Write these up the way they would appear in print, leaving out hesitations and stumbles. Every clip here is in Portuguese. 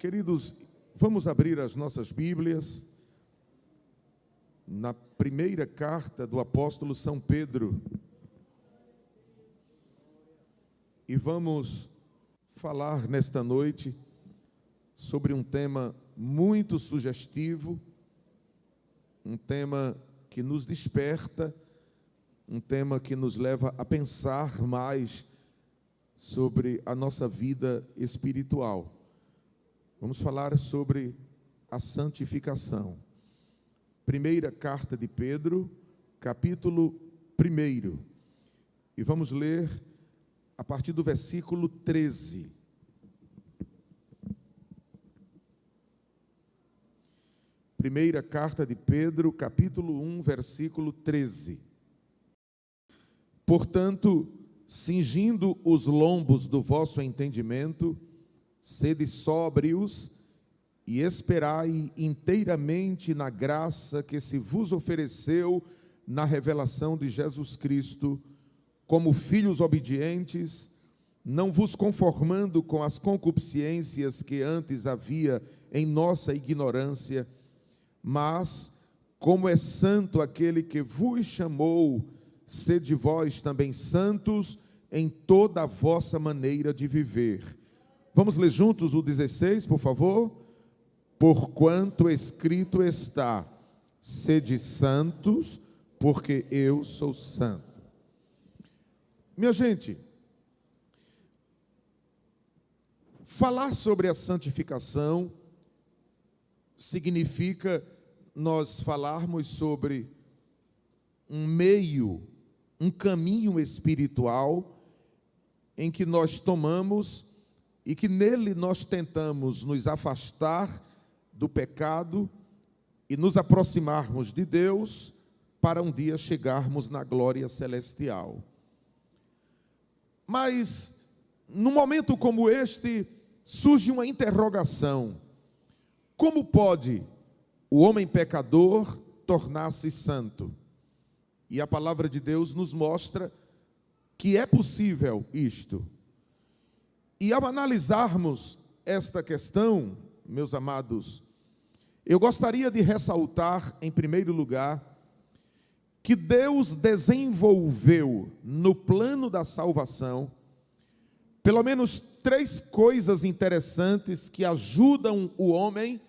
Queridos, vamos abrir as nossas Bíblias na primeira carta do apóstolo São Pedro e vamos falar nesta noite sobre um tema muito sugestivo, um tema que nos desperta, um tema que nos leva a pensar mais sobre a nossa vida espiritual. Vamos falar sobre a santificação. Primeira carta de Pedro, capítulo 1. E vamos ler a partir do versículo 13. Primeira carta de Pedro, capítulo 1, versículo 13. Portanto, cingindo os lombos do vosso entendimento, sede sóbrios e esperai inteiramente na graça que se vos ofereceu na revelação de Jesus Cristo, como filhos obedientes, não vos conformando com as concupiscências que antes havia em nossa ignorância, mas, como é santo aquele que vos chamou, sede vós também santos em toda a vossa maneira de viver. Vamos ler juntos o 16, por favor? Porquanto escrito está, sede santos, porque eu sou santo. Minha gente, falar sobre a santificação significa nós falarmos sobre um meio, um caminho espiritual em que nós tomamos e que nele nós tentamos nos afastar do pecado e nos aproximarmos de Deus para um dia chegarmos na glória celestial. Mas, num momento como este, surge uma interrogação: como pode o homem pecador tornar-se santo? E a palavra de Deus nos mostra que é possível isto. E ao analisarmos esta questão, meus amados, eu gostaria de ressaltar, em primeiro lugar, que Deus desenvolveu no plano da salvação pelo menos 3 coisas interessantes que ajudam o homem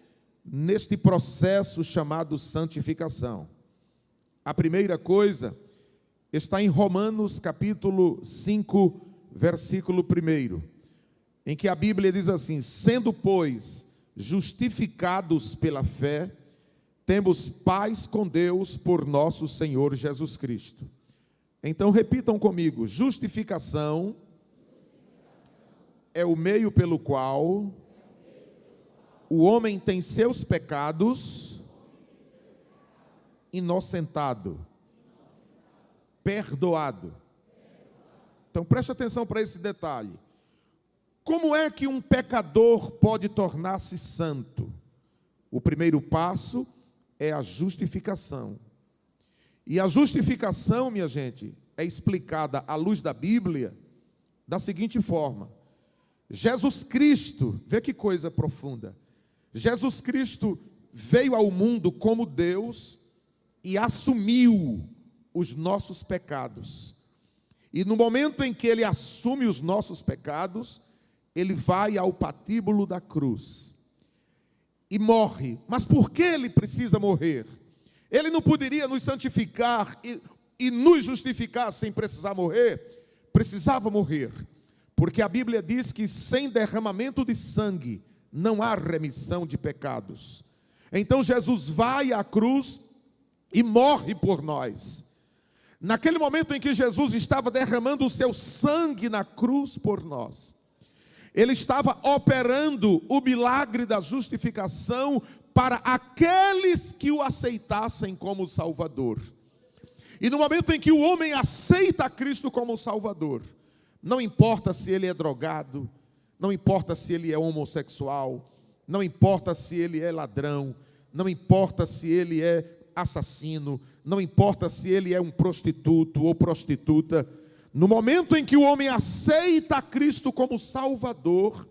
neste processo chamado santificação. A primeira coisa está em Romanos capítulo 5, versículo 1, em que a Bíblia diz assim: sendo, pois, justificados pela fé, temos paz com Deus por nosso Senhor Jesus Cristo. Então repitam comigo: justificação é o meio pelo qual o homem tem seus pecados inocentado, perdoado. Então preste atenção para esse detalhe. Como é que um pecador pode tornar-se santo? O primeiro passo é a justificação. E a justificação, minha gente, é explicada à luz da Bíblia da seguinte forma: Jesus Cristo, vê que coisa profunda, Jesus Cristo veio ao mundo como Deus e assumiu os nossos pecados. E no momento em que Ele assume os nossos pecados, Ele vai ao patíbulo da cruz e morre. Mas por que Ele precisa morrer? Ele não poderia nos santificar e nos justificar sem precisar morrer? Precisava morrer, porque a Bíblia diz que sem derramamento de sangue não há remissão de pecados. Então Jesus vai à cruz e morre por nós. Naquele momento em que Jesus estava derramando o seu sangue na cruz por nós, Ele estava operando o milagre da justificação para aqueles que o aceitassem como Salvador. E no momento em que o homem aceita a Cristo como Salvador, não importa se ele é drogado, não importa se ele é homossexual, não importa se ele é ladrão, não importa se ele é assassino, não importa se ele é um prostituto ou prostituta. No momento em que o homem aceita a Cristo como Salvador,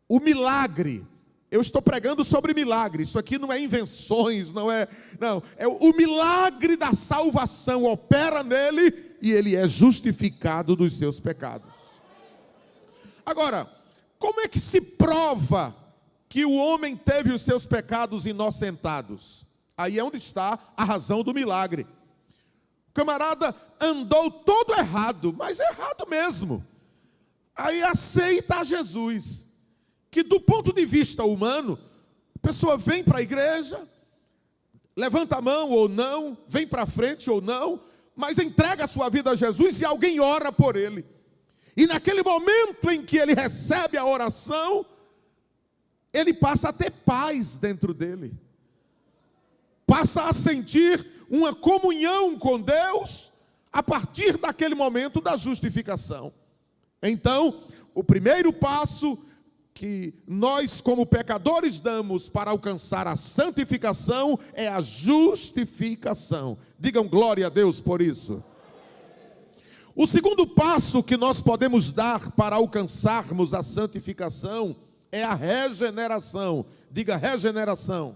o milagre, eu estou pregando sobre milagre. Isso aqui não é invenções, não. É o milagre da salvação opera nele e ele é justificado dos seus pecados. Agora, como é que se prova que o homem teve os seus pecados inocentados? Aí é onde está a razão do milagre. O camarada andou todo errado, mas errado mesmo. Aí aceita a Jesus, que do ponto de vista humano, a pessoa vem para a igreja, levanta a mão ou não, vem para frente ou não, mas entrega a sua vida a Jesus e alguém ora por ele. E naquele momento em que ele recebe a oração, ele passa a ter paz dentro dele. Passa a sentir uma comunhão com Deus a partir daquele momento da justificação. Então, o primeiro passo que nós como pecadores damos para alcançar a santificação é a justificação. Digam glória a Deus por isso. O segundo passo que nós podemos dar para alcançarmos a santificação é a regeneração. Diga regeneração.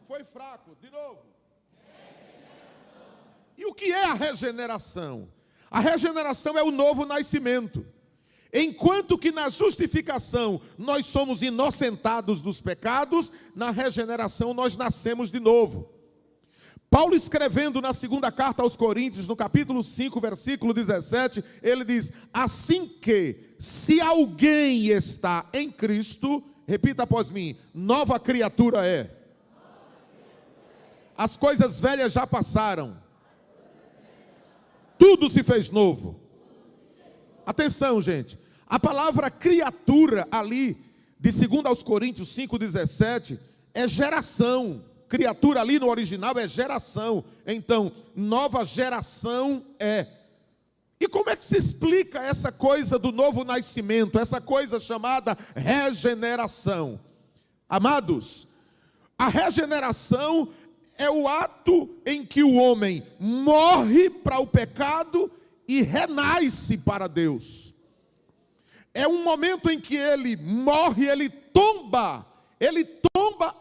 Foi fraco, de novo. E o que é a regeneração? A regeneração é o novo nascimento. Enquanto que na justificação nós somos inocentados dos pecados, na regeneração nós nascemos de novo. Paulo, escrevendo na segunda carta aos Coríntios, no capítulo 5, versículo 17, ele diz: assim que, se alguém está em Cristo, repita após mim, nova criatura é. As coisas velhas já passaram, tudo se fez novo. Atenção, gente, a palavra criatura ali, de 2 aos Coríntios 5,17, é geração. Criatura ali no original é geração. Então, nova geração é. E como é que se explica essa coisa do novo nascimento, essa coisa chamada regeneração? Amados, a regeneração é o ato em que o homem morre para o pecado e renasce para Deus. É um momento em que ele morre, ele tomba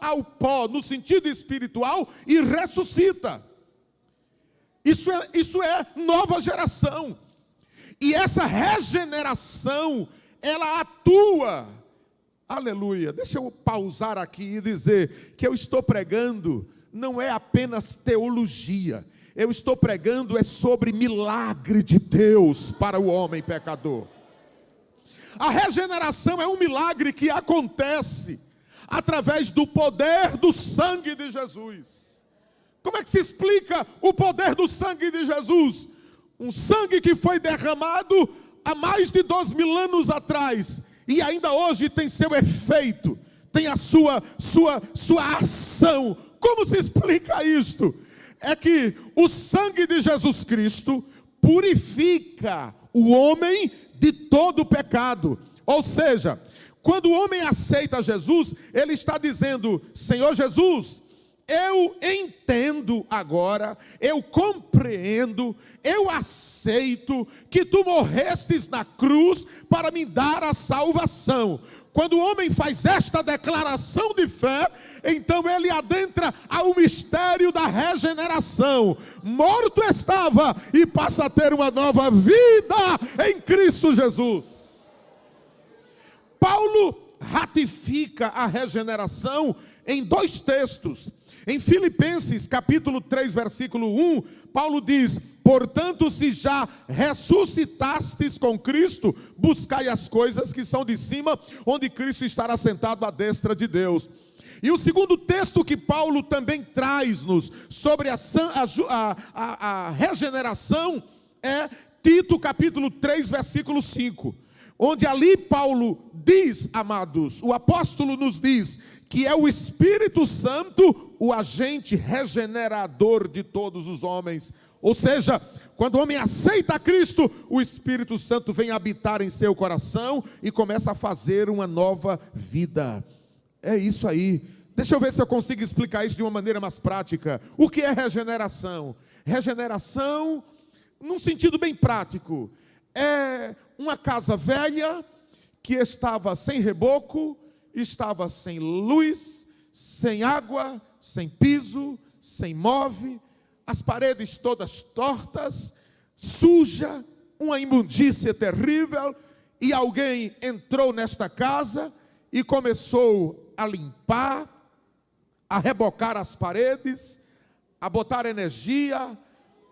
ao pó, no sentido espiritual, e ressuscita. Isso é nova geração. E essa regeneração, ela atua. Aleluia. Deixa eu pausar aqui e dizer que eu estou pregando, não é apenas teologia. Eu estou pregando sobre milagre de Deus para o homem pecador. A regeneração é um milagre que acontece através do poder do sangue de Jesus. Como é que se explica o poder do sangue de Jesus? Um sangue que foi derramado há mais de 2000 anos atrás e ainda hoje tem seu efeito, tem a sua ação. Como se explica isto? É que o sangue de Jesus Cristo purifica o homem de todo pecado. Ou seja, quando o homem aceita Jesus, ele está dizendo: Senhor Jesus, eu entendo agora, eu compreendo, eu aceito que tu morrestes na cruz para me dar a salvação. Quando o homem faz esta declaração de fé, então ele adentra ao mistério da regeneração. Morto estava e passa a ter uma nova vida em Cristo Jesus. Paulo ratifica a regeneração em 2 textos. Em Filipenses capítulo 3, versículo 1, Paulo diz: portanto, se já ressuscitastes com Cristo, buscai as coisas que são de cima, onde Cristo estará sentado à destra de Deus. E o segundo texto que Paulo também traz-nos sobre a regeneração é Tito capítulo 3, versículo 5. Onde ali Paulo diz, amados, o apóstolo nos diz que é o Espírito Santo o agente regenerador de todos os homens. Ou seja, quando o homem aceita a Cristo, o Espírito Santo vem habitar em seu coração e começa a fazer uma nova vida. É isso aí. Deixa eu ver se eu consigo explicar isso de uma maneira mais prática. O que é regeneração? Regeneração, num sentido bem prático, é uma casa velha que estava sem reboco estava sem luz, sem água, sem piso, sem móvel, as paredes todas tortas, suja, uma imundícia terrível, e alguém entrou nesta casa e começou a limpar, a rebocar as paredes, a botar energia,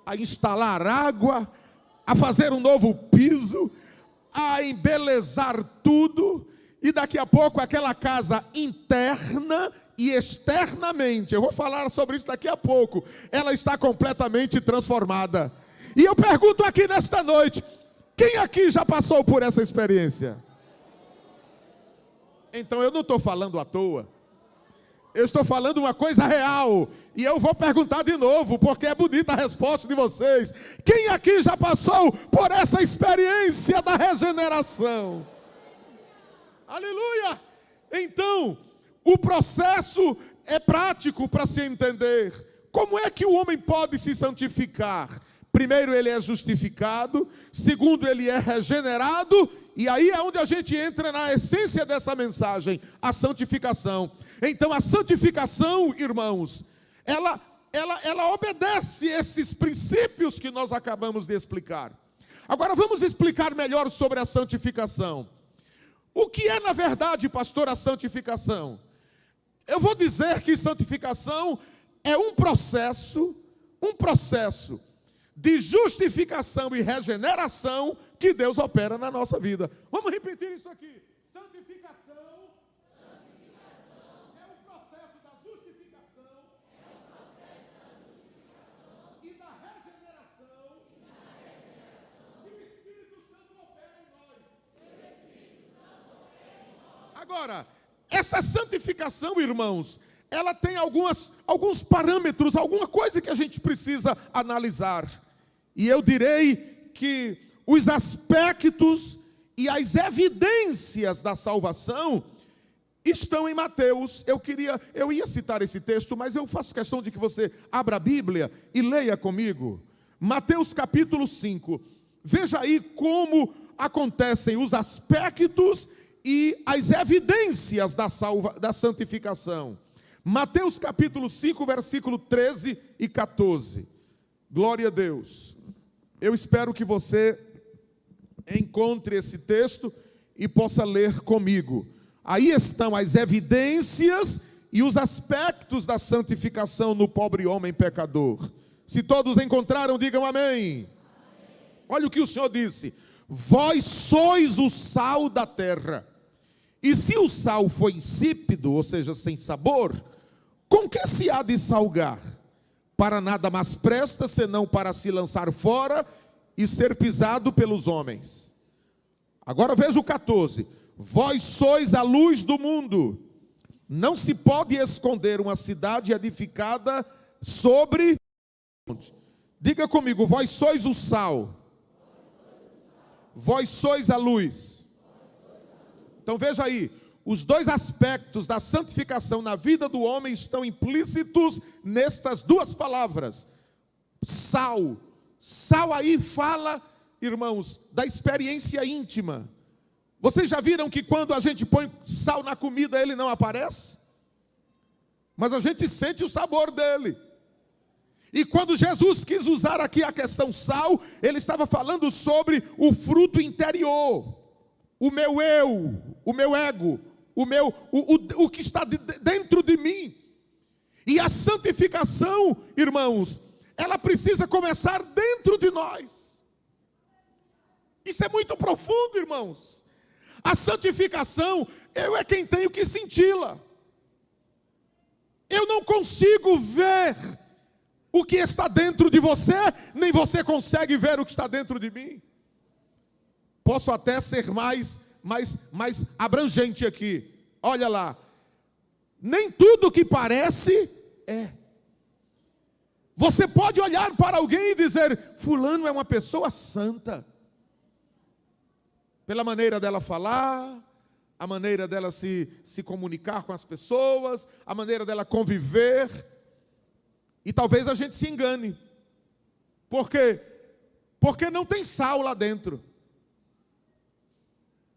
a instalar água, a fazer um novo piso, a embelezar tudo, e daqui a pouco aquela casa interna e externamente, eu vou falar sobre isso daqui a pouco, ela está completamente transformada. E eu pergunto aqui nesta noite, quem aqui já passou por essa experiência? Então eu não estou falando à toa, eu estou falando uma coisa real, e eu vou perguntar de novo, porque é bonita a resposta de vocês. Quem aqui já passou por essa experiência da regeneração? Aleluia! Então, o processo é prático para se entender. Como é que o homem pode se santificar? Primeiro, ele é justificado. Segundo, ele é regenerado. E aí é onde a gente entra na essência dessa mensagem, a santificação. Então, a santificação, irmãos, ela obedece esses princípios que nós acabamos de explicar. Agora, vamos explicar melhor sobre a santificação. O que é, na verdade, pastor, a santificação? Eu vou dizer que santificação é um processo de justificação e regeneração que Deus opera na nossa vida. Vamos repetir isso aqui. Santificação é o processo da justificação e da regeneração que o Espírito Santo opera em nós. Agora, essa santificação, irmãos, ela tem alguns parâmetros, alguma coisa que a gente precisa analisar. E eu direi que os aspectos e as evidências da salvação estão em Mateus. Eu ia citar esse texto, mas eu faço questão de que você abra a Bíblia e leia comigo. Mateus capítulo 5. Veja aí como acontecem os aspectos e as evidências da santificação. Mateus capítulo 5, versículo 13 e 14. Glória a Deus. Eu espero que você encontre esse texto e possa ler comigo. Aí estão as evidências e os aspectos da santificação no pobre homem pecador. Se todos encontraram, digam amém. Olha o que o Senhor disse: vós sois o sal da terra. E se o sal for insípido, ou seja, sem sabor, com que se há de salgar? Para nada mais presta, senão para se lançar fora e ser pisado pelos homens. Agora veja o 14. Vós sois a luz do mundo. Não se pode esconder uma cidade edificada sobre... Diga comigo, vós sois o sal. Vós sois a luz. Então veja aí, os dois aspectos da santificação na vida do homem estão implícitos nestas duas palavras. Sal. Sal aí fala, irmãos, da experiência íntima. Vocês já viram que quando a gente põe sal na comida, ele não aparece? Mas a gente sente o sabor dele. E quando Jesus quis usar aqui a questão sal, ele estava falando sobre o fruto interior. O meu eu, o meu ego, o que está dentro de mim. E a santificação, irmãos, ela precisa começar dentro de nós. Isso é muito profundo, irmãos. A santificação, eu é quem tenho que senti-la. Eu não consigo ver o que está dentro de você, nem você consegue ver o que está dentro de mim. Posso até ser mais abrangente aqui. Olha lá. Nem tudo que parece é. Você pode olhar para alguém e dizer: fulano é uma pessoa santa. Pela maneira dela falar, a maneira dela se comunicar com as pessoas, a maneira dela conviver. E talvez a gente se engane. Por quê? Porque não tem sal lá dentro.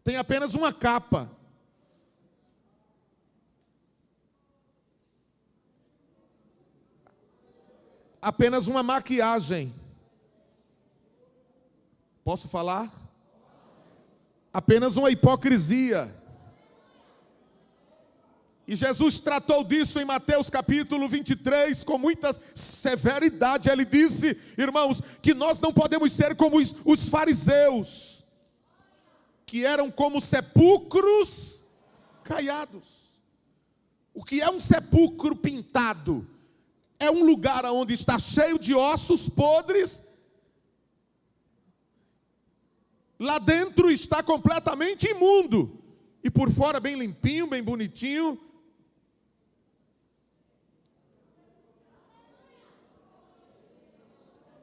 Tem apenas uma capa. apenas uma maquiagem. Posso falar? Apenas uma hipocrisia. E Jesus tratou disso em Mateus capítulo 23 com muita severidade. Ele disse, irmãos, que nós não podemos ser como os fariseus, que eram como sepulcros caiados. O que é um sepulcro pintado? É um lugar onde está cheio de ossos podres. Lá dentro está completamente imundo. E por fora bem limpinho, bem bonitinho.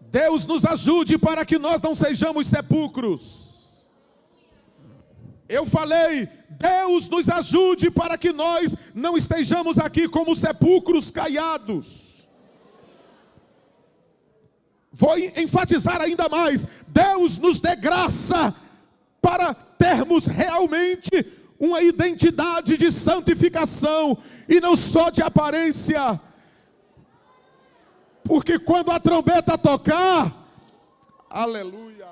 Deus nos ajude para que nós não sejamos sepulcros. Eu falei, Deus nos ajude para que nós não estejamos aqui como sepulcros caiados. Vou enfatizar ainda mais, Deus nos dê graça para termos realmente uma identidade de santificação e não só de aparência. Porque quando a trombeta tocar, aleluia,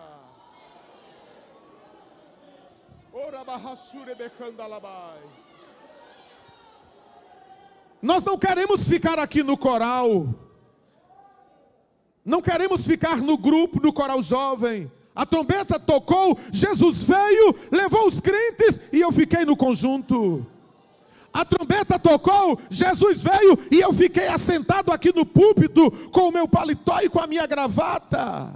nós não queremos ficar aqui no coral, não queremos ficar no grupo do coral jovem. A trombeta tocou, Jesus veio, levou os crentes e eu fiquei no conjunto. A trombeta tocou, Jesus veio e eu fiquei assentado aqui no púlpito com o meu paletó e com a minha gravata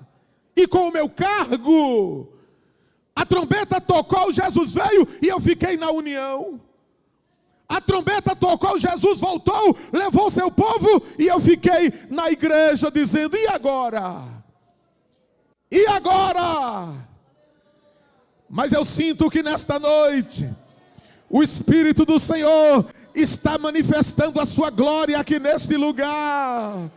e com o meu cargo. A trombeta tocou, Jesus veio e eu fiquei na união. A trombeta tocou, Jesus voltou, levou seu povo e eu fiquei na igreja dizendo, e agora? E agora? Mas eu sinto que nesta noite o Espírito do Senhor está manifestando a sua glória aqui neste lugar.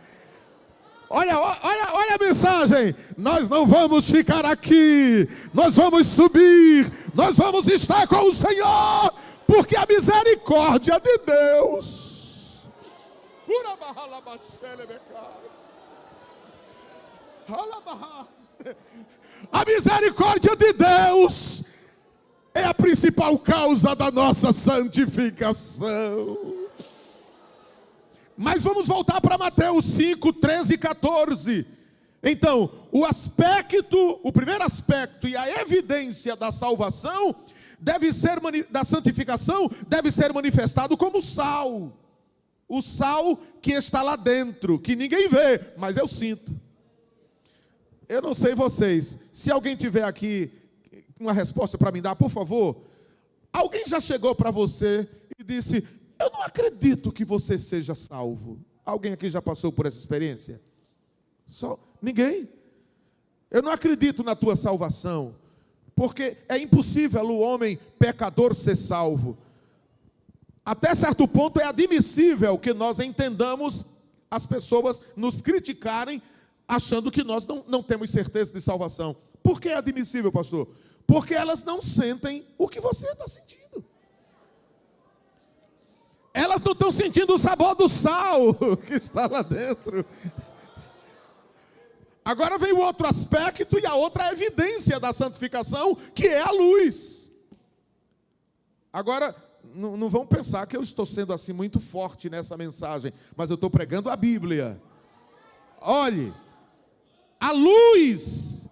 Olha a mensagem. Nós não vamos ficar aqui, nós vamos subir, nós vamos estar com o Senhor, porque a misericórdia de Deus. A misericórdia de Deus é a principal causa da nossa santificação. Mas vamos voltar para Mateus 5, 13 e 14. Então, o primeiro aspecto e a evidência da salvação da santificação deve ser manifestado como sal. O sal que está lá dentro, que ninguém vê, mas eu sinto. Eu não sei vocês, se alguém tiver aqui uma resposta para me dar, por favor. Alguém já chegou para você e disse, eu não acredito que você seja salvo. Alguém aqui já passou por essa experiência? Ninguém? Eu não acredito na tua salvação, porque é impossível o homem pecador ser salvo. Até certo ponto é admissível que nós entendamos as pessoas nos criticarem, achando que nós não temos certeza de salvação. Por que é admissível, pastor? Porque elas não sentem o que você está sentindo. Elas não estão sentindo o sabor do sal que está lá dentro. Agora vem o outro aspecto e a outra evidência da santificação, que é a luz. Agora, não vão pensar que eu estou sendo assim muito forte nessa mensagem, mas eu estou pregando a Bíblia. Olhe, a luz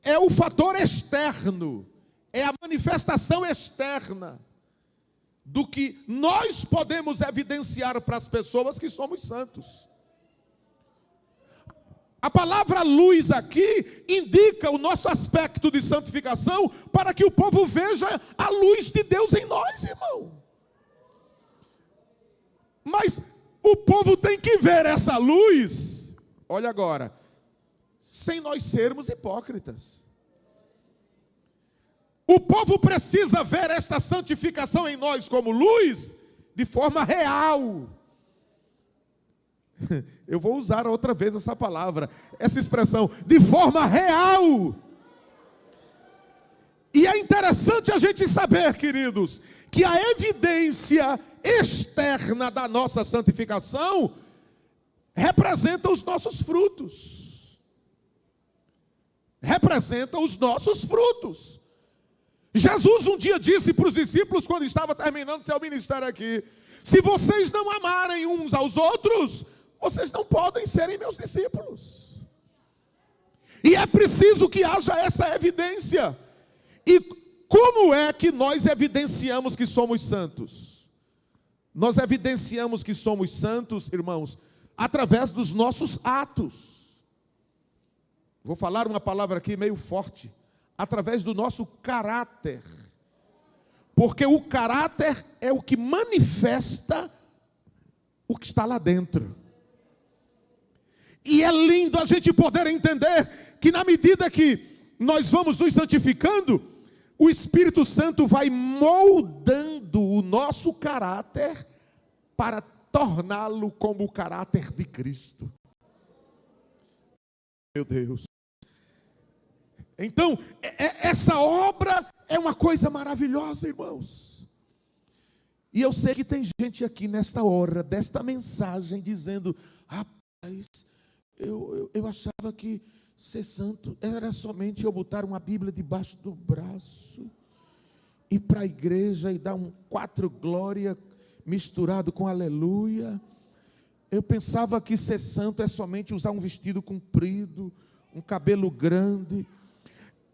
é o fator externo, é a manifestação externa do que nós podemos evidenciar para as pessoas que somos santos. A palavra luz aqui indica o nosso aspecto de santificação para que o povo veja a luz de Deus em nós, irmão. Mas o povo tem que ver essa luz, olha agora, sem nós sermos hipócritas. O povo precisa ver esta santificação em nós como luz de forma real. Eu vou usar outra vez essa palavra, essa expressão, de forma real. E é interessante a gente saber, queridos, que a evidência externa da nossa santificação representa os nossos frutos. Representa os nossos frutos. Jesus um dia disse para os discípulos, quando estava terminando seu ministério aqui: se vocês não amarem uns aos outros, vocês não podem serem meus discípulos. E é preciso que haja essa evidência. E como é que nós evidenciamos que somos santos? Nós evidenciamos que somos santos, irmãos, através dos nossos atos. Vou falar uma palavra aqui meio forte. Através do nosso caráter. Porque o caráter é o que manifesta o que está lá dentro. E é lindo a gente poder entender que na medida que nós vamos nos santificando, o Espírito Santo vai moldando o nosso caráter para torná-lo como o caráter de Cristo. Meu Deus. Então, essa obra é uma coisa maravilhosa, irmãos. E eu sei que tem gente aqui nesta hora, desta mensagem, dizendo: rapaz, eu achava que ser santo era somente eu botar uma Bíblia debaixo do braço, ir para a igreja e dar um 4 glória misturado com aleluia. Eu pensava que ser santo é somente usar um vestido comprido, um cabelo grande,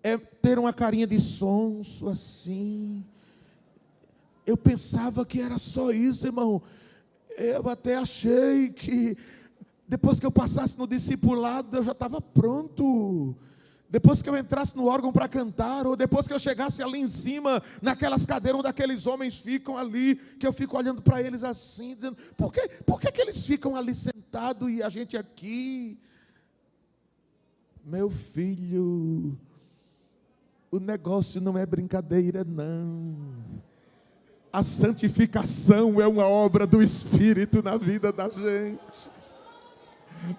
é ter uma carinha de sonso assim. Eu pensava que era só isso, irmão. Eu até achei que depois que eu passasse no discipulado, eu já estava pronto. Depois que eu entrasse no órgão para cantar, ou depois que eu chegasse ali em cima, naquelas cadeiras onde aqueles homens ficam ali, que eu fico olhando para eles assim, dizendo: por que eles ficam ali sentados e a gente aqui? Meu filho, o negócio não é brincadeira, não. A santificação é uma obra do Espírito na vida da gente.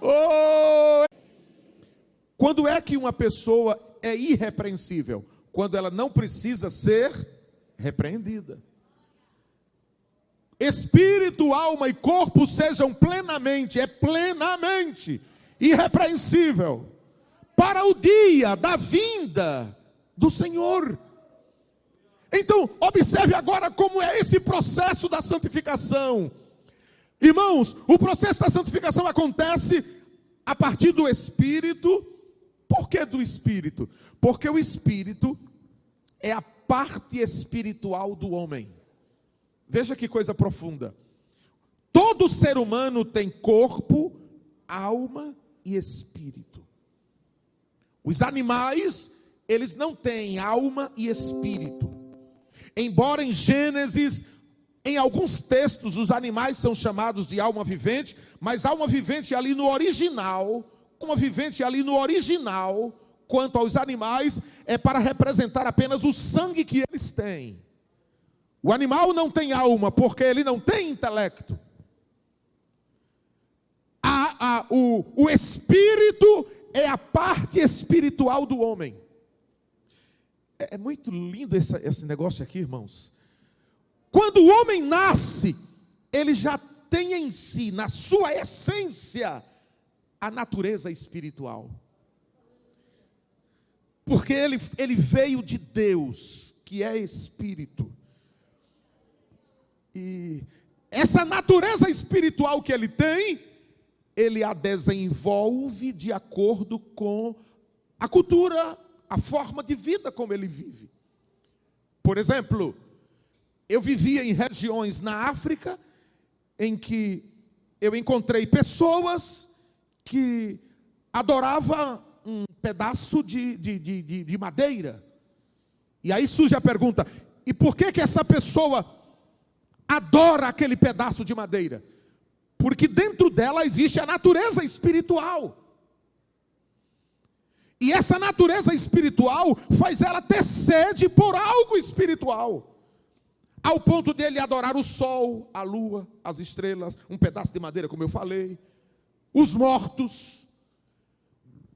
Oh! Quando é que uma pessoa é irrepreensível? Quando ela não precisa ser repreendida. Espírito, alma e corpo sejam plenamente irrepreensível para o dia da vinda do Senhor. Então, observe agora como é esse processo da santificação. Irmãos, o processo da santificação acontece a partir do Espírito. Por que do Espírito? Porque o Espírito é a parte espiritual do homem. Veja que coisa profunda. Todo ser humano tem corpo, alma e espírito. Os animais, eles não têm alma e espírito. Embora em Gênesis, em alguns textos, os animais são chamados de alma vivente, mas alma vivente ali no original, quanto aos animais, é para representar apenas o sangue que eles têm. O animal não tem alma, porque ele não tem intelecto. O espírito é a parte espiritual do homem. É muito lindo esse negócio aqui, irmãos. Quando o homem nasce, ele já tem em si, na sua essência, a natureza espiritual. Porque ele veio de Deus, que é espírito. E essa natureza espiritual que ele tem, ele a desenvolve de acordo com a cultura, a forma de vida como ele vive. Por exemplo, eu vivia em regiões na África, em que eu encontrei pessoas que adoravam um pedaço de madeira. E aí surge a pergunta: e por que essa pessoa adora aquele pedaço de madeira? Porque dentro dela existe a natureza espiritual. E essa natureza espiritual faz ela ter sede por algo espiritual. Ao ponto dele adorar o sol, a lua, as estrelas, um pedaço de madeira, como eu falei, os mortos.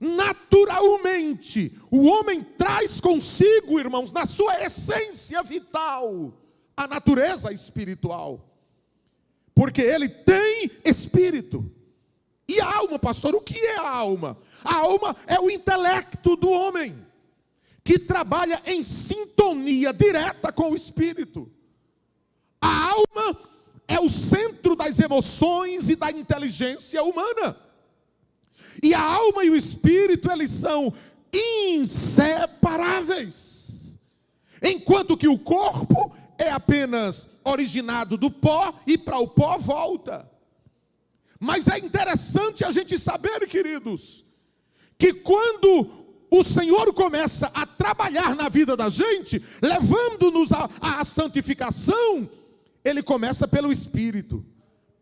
Naturalmente, o homem traz consigo, irmãos, na sua essência vital, a natureza espiritual. Porque ele tem espírito. E a alma, pastor, o que é a alma? A alma é o intelecto do homem, que trabalha em sintonia direta com o espírito. A alma é o centro das emoções e da inteligência humana. E a alma e o espírito, eles são inseparáveis. Enquanto que o corpo é apenas originado do pó e para o pó volta. Mas é interessante a gente saber, queridos, que quando o Senhor começa a trabalhar na vida da gente, levando-nos à santificação, Ele começa pelo Espírito.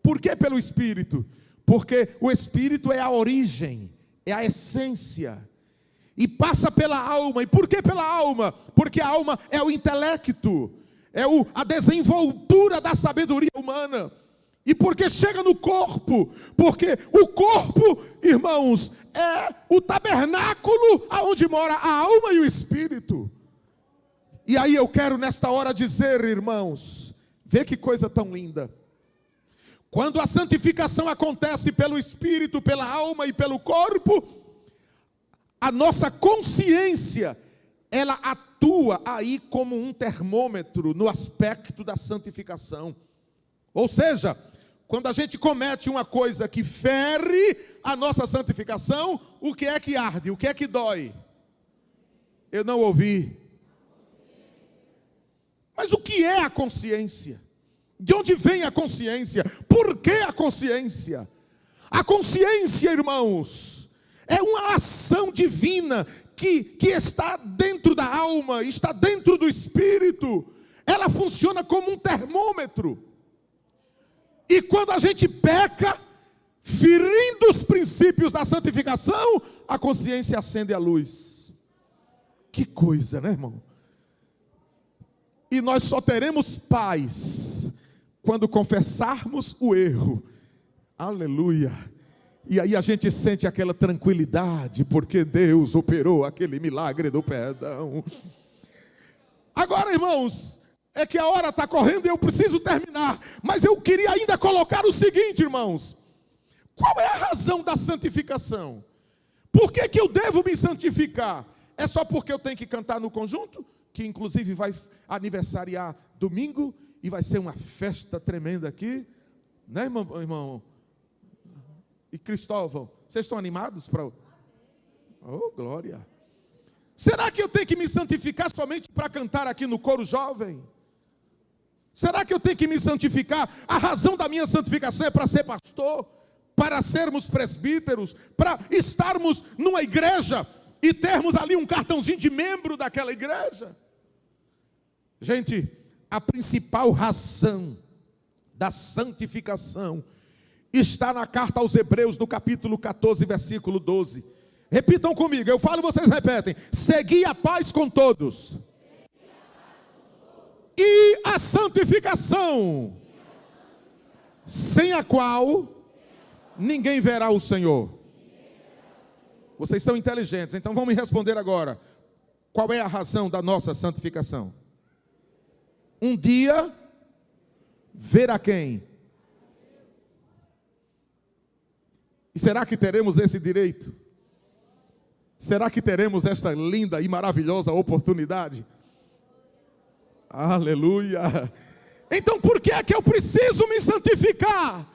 Por que pelo Espírito? Porque o Espírito é a origem, é a essência, e passa pela alma. E por que pela alma? Porque a alma é o intelecto, é a desenvoltura da sabedoria humana. E porque chega no corpo? Porque o corpo, irmãos, é o tabernáculo aonde mora a alma e o espírito. E aí eu quero nesta hora dizer, irmãos, vê que coisa tão linda. Quando a santificação acontece pelo espírito, pela alma e pelo corpo, a nossa consciência, ela atua aí como um termômetro no aspecto da santificação. Ou seja, quando a gente comete uma coisa que fere a nossa santificação, o que é que arde? O que é que dói? Eu não ouvi. Mas o que é a consciência? De onde vem a consciência? Por que a consciência? A consciência, irmãos, é uma ação divina que está dentro da alma, está dentro do espírito. Ela funciona como um termômetro. E quando a gente peca, ferindo os princípios da santificação, a consciência acende a luz. Que coisa, né, irmão? E nós só teremos paz quando confessarmos o erro. Aleluia. E aí a gente sente aquela tranquilidade, porque Deus operou aquele milagre do perdão. Agora, irmãos, é que a hora está correndo e eu preciso terminar. Mas eu queria ainda colocar o seguinte, irmãos. Qual é a razão da santificação? Por que eu devo me santificar? É só porque eu tenho que cantar no conjunto? Que inclusive vai aniversariar domingo e vai ser uma festa tremenda aqui. Né, irmão? E Cristóvão, vocês estão animados para... Oh, glória! Será que eu tenho que me santificar somente para cantar aqui no coro jovem? Será que eu tenho que me santificar? A razão da minha santificação é para ser pastor, para sermos presbíteros, para estarmos numa igreja e termos ali um cartãozinho de membro daquela igreja. Gente, a principal razão da santificação está na carta aos Hebreus, no capítulo 14, versículo 12. Repitam comigo, eu falo, vocês repetem. Segui a paz com todos. E a santificação, sem a qual ninguém verá o Senhor. Vocês são inteligentes, então vão me responder agora. Qual é a razão da nossa santificação? Um dia, ver a quem? E será que teremos esse direito? Será que teremos esta linda e maravilhosa oportunidade? Aleluia! Então por que é que eu preciso me santificar?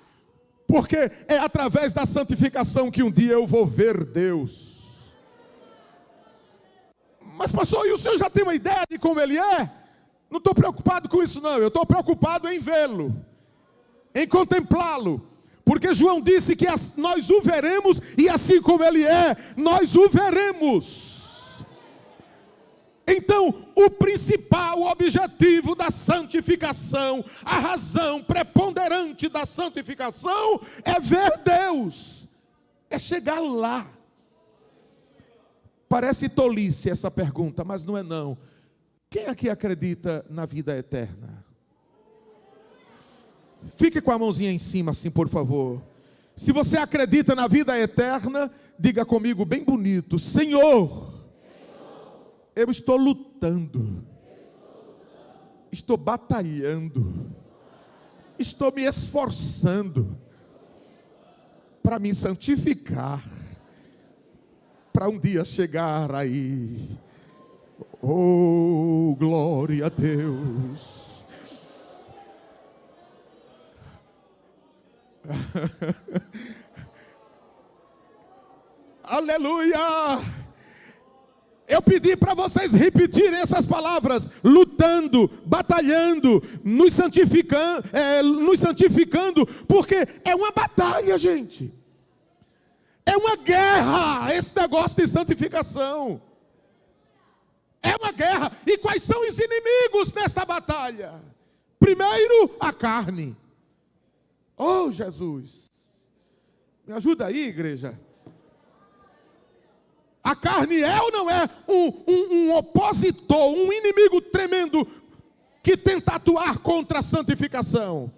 Porque é através da santificação que um dia eu vou ver Deus. Mas pastor, e o senhor já tem uma ideia de como Ele é? Não estou preocupado com isso não, eu estou preocupado em vê-lo, em contemplá-lo. Porque João disse que nós o veremos e assim como Ele é, nós o veremos. Então, o principal objetivo da santificação, a razão preponderante da santificação é ver Deus, é chegar lá. Parece tolice essa pergunta, mas não é não. Quem aqui acredita na vida eterna? Fique com a mãozinha em cima assim, por favor. Se você acredita na vida eterna, diga comigo bem bonito: Senhor, eu estou lutando, estou batalhando, estou me esforçando para para me santificar, para um dia chegar aí. Oh, glória a Deus. Aleluia. Eu pedi para vocês repetirem essas palavras: lutando, batalhando, nos santificando, porque é uma batalha, gente. É uma guerra esse negócio de santificação. É uma guerra. E quais são os inimigos nesta batalha? Primeiro, a carne. Oh, Jesus. Me ajuda aí, igreja. A carne é ou não é um opositor, um inimigo tremendo que tenta atuar contra a santificação?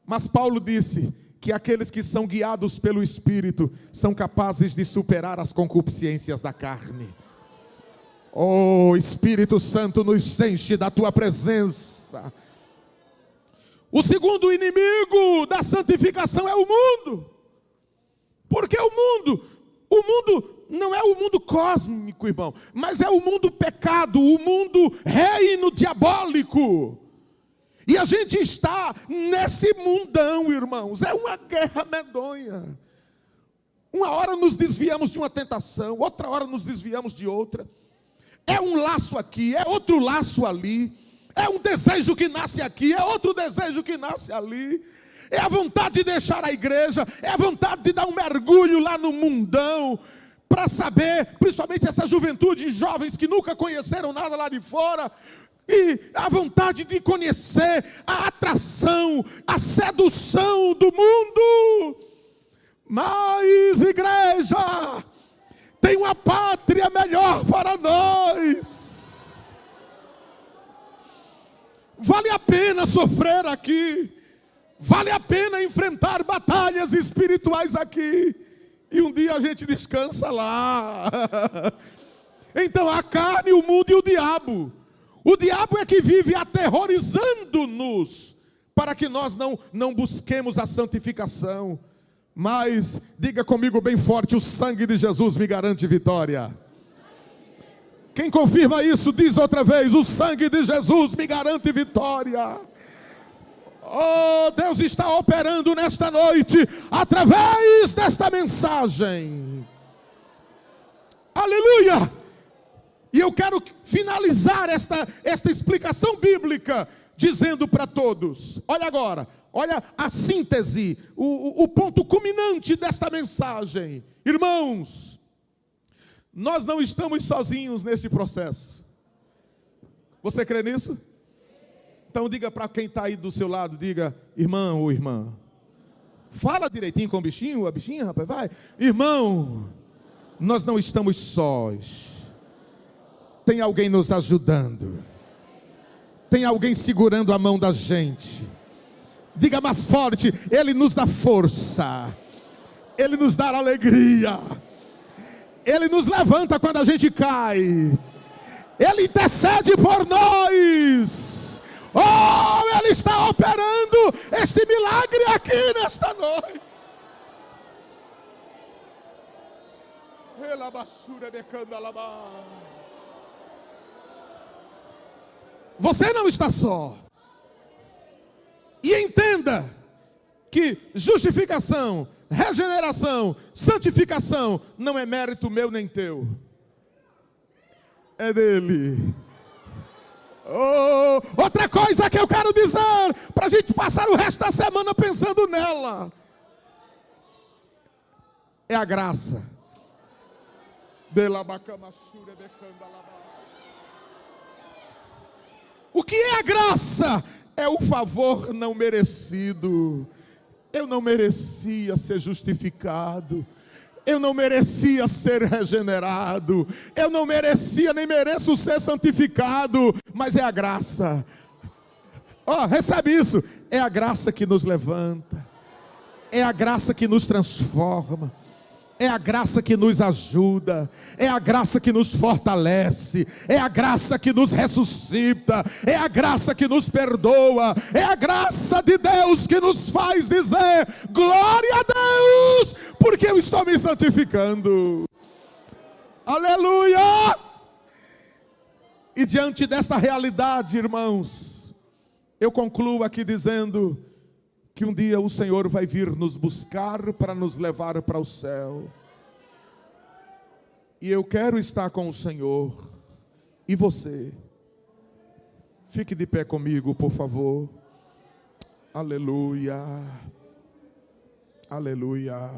Mas Paulo disse que aqueles que são guiados pelo Espírito são capazes de superar as concupiscências da carne. Oh, Espírito Santo, nos enche da tua presença. O segundo inimigo da santificação é o mundo. Porque o mundo não é o mundo cósmico, irmão, mas é o mundo pecado, o mundo reino diabólico. E a gente está nesse mundão, irmãos. É uma guerra medonha. Uma hora nos desviamos de uma tentação, outra hora nos desviamos de outra. É um laço aqui, é outro laço ali. É um desejo que nasce aqui, é outro desejo que nasce ali. É a vontade de deixar a igreja, é a vontade de dar um mergulho lá no mundão, para saber, principalmente essa juventude, jovens que nunca conheceram nada lá de fora, e a vontade de conhecer a atração, a sedução do mundo. Mas, igreja, tem uma pátria melhor para nós. Vale a pena sofrer aqui. Vale a pena enfrentar batalhas espirituais aqui. E um dia a gente descansa lá. Então a carne, o mundo e o diabo. O diabo é que vive aterrorizando-nos, para que nós não busquemos a santificação. Mas, diga comigo bem forte: o sangue de Jesus me garante vitória. Quem confirma isso, diz outra vez: o sangue de Jesus me garante vitória. Oh, Deus está operando nesta noite, através desta mensagem. Aleluia! E eu quero finalizar esta explicação bíblica, dizendo para todos: olha agora, olha a síntese, o ponto culminante desta mensagem. Irmãos, nós não estamos sozinhos neste processo. Você crê nisso? Então diga para quem está aí do seu lado, diga: irmão ou irmã. Fala direitinho com o bichinho, a bichinha, rapaz, vai. Irmão, nós não estamos sós. Tem alguém nos ajudando. Tem alguém segurando a mão da gente. Diga mais forte: Ele nos dá força. Ele nos dá alegria. Ele nos levanta quando a gente cai. Ele intercede por nós. Oh, Ele está operando este milagre aqui nesta noite. Você não está só. E entenda que justificação, regeneração, santificação não é mérito meu nem teu. É dele. Oh, outra coisa que eu quero dizer, para a gente passar o resto da semana pensando nela, é a graça. O que é a graça? É o favor não merecido. Eu não merecia ser justificado. Eu não merecia ser regenerado. Eu não merecia, nem mereço ser santificado. Mas é a graça. Ó, recebe isso. É a graça que nos levanta. É a graça que nos transforma. é a graça que nos ajuda, é a graça que nos fortalece, é a graça que nos ressuscita, é a graça que nos perdoa, é a graça de Deus que nos faz dizer: glória a Deus, porque eu estou me santificando. Aleluia! E diante desta realidade, irmãos, eu concluo aqui dizendo que um dia o Senhor vai vir nos buscar para nos levar para o céu. E eu quero estar com o Senhor. E você? Fique de pé comigo, por favor. Aleluia. Aleluia.